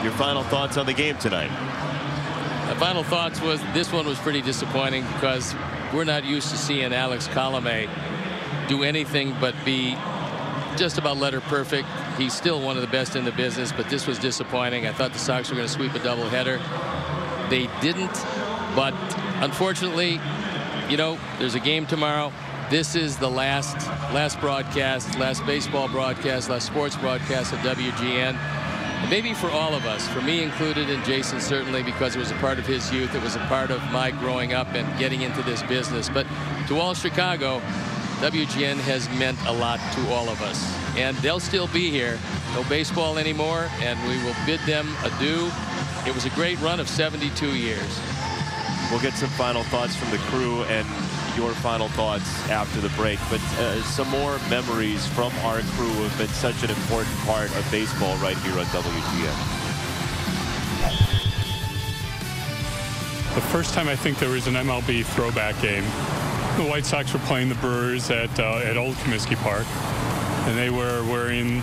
Your final thoughts on the game tonight? My final thoughts was this one was pretty disappointing because we're not used to seeing Alex Colomé do anything but be just about letter perfect. He's still one of the best in the business, but this was disappointing. I thought the Sox were going to sweep a doubleheader. They didn't, but unfortunately, you know, there's a game tomorrow. This is the last broadcast, last baseball broadcast, last sports broadcast of WGN. And maybe for all of us, for me included, and Jason certainly, because it was a part of his youth, it was a part of my growing up and getting into this business. But to all Chicago, WGN has meant a lot to all of us. And they'll still be here. No baseball anymore, and we will bid them adieu. It was a great run of 72 years. We'll get some final thoughts from the crew and your final thoughts after the break. But some more memories from our crew who have been such an important part of baseball right here on WGN. The first time I think there was an MLB throwback game, the White Sox were playing the Brewers at Old Comiskey Park, and they were wearing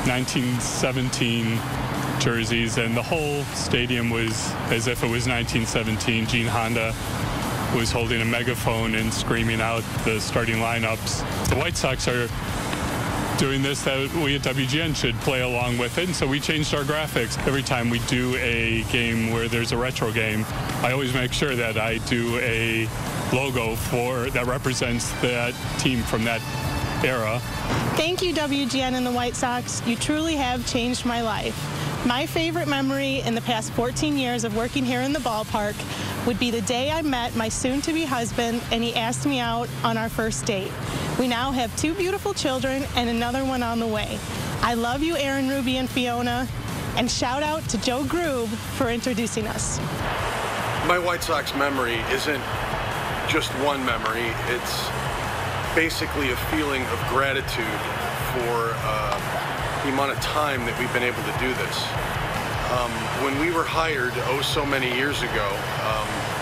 1917 jerseys, and the whole stadium was as if it was 1917. Gene Honda was holding a megaphone and screaming out the starting lineups. The White Sox are doing this that we at WGN should play along with it, and so we changed our graphics. Every time we do a game where there's a retro game, I always make sure that I do a logo that represents that team from that era. Thank you, WGN and the White Sox. You truly have changed my life. My favorite memory in the past 14 years of working here in the ballpark would be the day I met my soon-to-be husband and he asked me out on our first date. We now have 2 beautiful children and another one on the way. I love you, Aaron, Ruby, and Fiona, and shout out to Joe Grube for introducing us. My White Sox memory isn't just one memory. It's basically a feeling of gratitude for the amount of time that we've been able to do this. When we were hired so many years ago,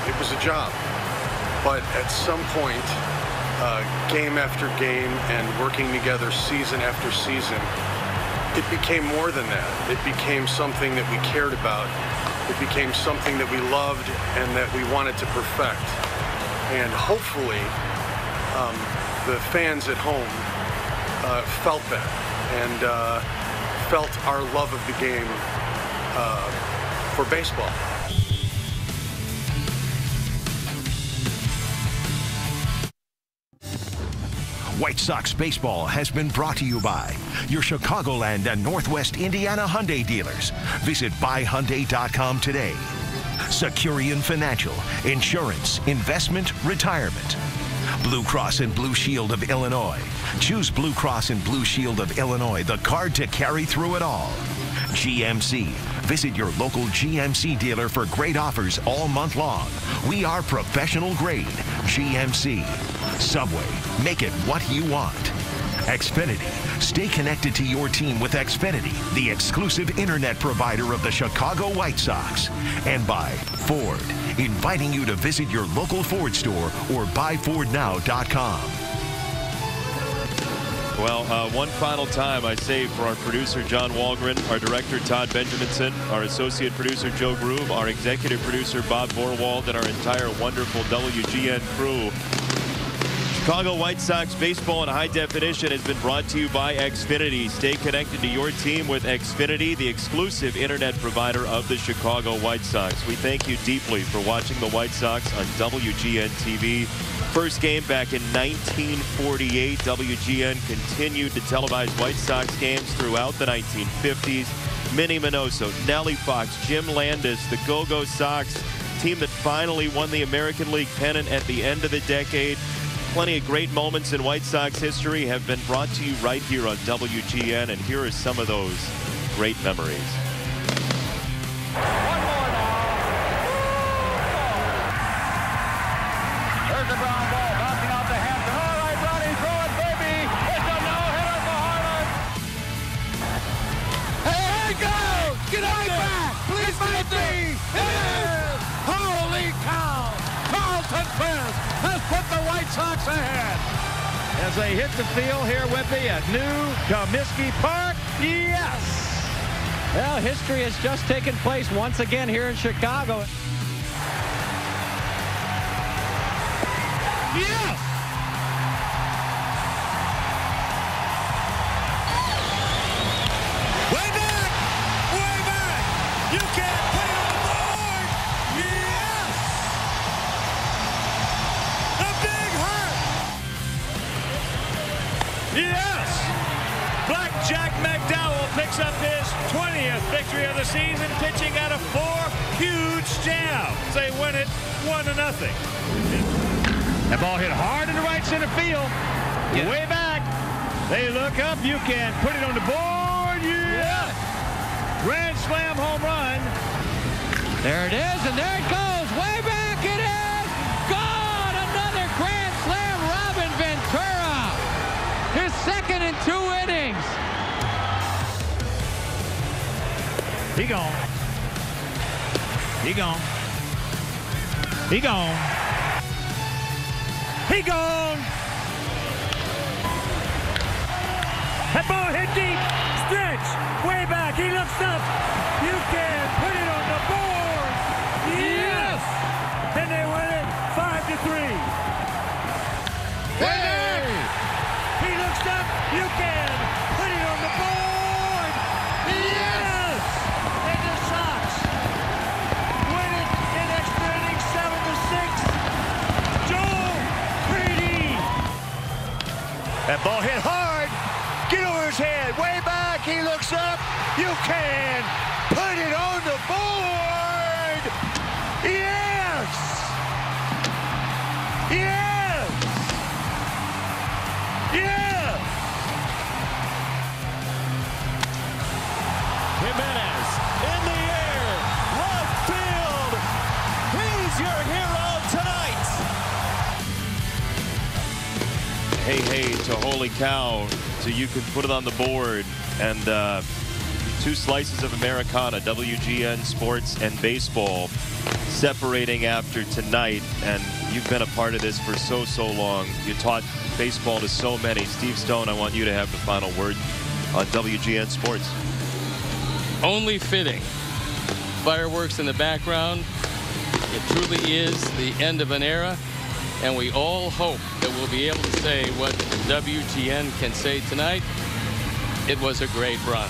it was a job. But at some point, game after game and working together season after season, it became more than that. It became something that we cared about. It became something that we loved and that we wanted to perfect. And hopefully, the fans at home felt that and felt our love of the game for baseball. White Sox baseball has been brought to you by your Chicagoland and Northwest Indiana Hyundai dealers. Visit buyhyundai.com today. Securian Financial, insurance, investment, retirement. Blue Cross and Blue Shield of Illinois. Choose Blue Cross and Blue Shield of Illinois, the card to carry through it all. GMC. Visit your local GMC dealer for great offers all month long. We are professional grade. GMC. Subway. Make it what you want. Xfinity. Stay connected to your team with Xfinity, the exclusive internet provider of the Chicago White Sox. And by Ford, inviting you to visit your local Ford store or buyfordnow.com. Well, one final time, I say, for our producer, John Walgren, our director, Todd Benjaminson, our associate producer, Joe Groove, our executive producer, Bob Borwald, and our entire wonderful WGN crew. Chicago White Sox baseball in high definition has been brought to you by Xfinity. Stay connected to your team with Xfinity, the exclusive internet provider of the Chicago White Sox. We thank you deeply for watching the White Sox on WGN-TV. First game back in 1948. WGN continued to televise White Sox games throughout the 1950s. Minnie Minoso, Nellie Fox, Jim Landis, the Go-Go Sox, team that finally won the American League pennant at the end of the decade. Plenty of great moments in White Sox history have been brought to you right here on WGN, and here are some of those great memories. One more now. There's a ground ball bouncing off the Hampton. All right, Ronnie, throw it, baby. It's a no-hitter for Harlan. Hey, here it goes. Get out back. Please fight me. It is. Holy cow. Carlton Fisk has put the White Sox ahead. As they hit the field here with me at New Comiskey Park, yes! Well, history has just taken place once again here in Chicago. Yes! Way back! Way back! You can't put it on the board! Yes! A big hurt! Yes! Blackjack McDowell picks up his 20th victory of the season, pitching out of 4 huge jams. They win it 1-0. That ball hit hard in the right center field. Yeah. Way back. They look up. You can put it on the board. Yeah. Grand slam home run. There it is, and there it goes. Way back it is. Gone. Another grand slam. Robin Ventura. His second in 2 innings. He gone. He gone. He gone. He gone. That ball hit deep. Stretch. Way back. He looks up. You can put it on the board. Yes. And they win it 5-3. Hey! He looks up. You can put it on the board. Yes. And the Sox win it in extra innings 7-6. Joel Brady. That ball hit hard. Get over his head. Way back. He looks up. You can put it on the board. Yes. Yes. Yes. Jimenez in the air. Left field. He's your hero tonight. Hey, hey, to holy cow, to you can put it on the board, and 2 slices of Americana, WGN Sports and Baseball, separating after tonight, and you've been a part of this for so long. You taught baseball to so many. Steve Stone, I want you to have the final word on WGN Sports. Only fitting. Fireworks in the background. It truly is the end of an era, and we all hope that we'll be able to say what WGN can say tonight. It was a great run.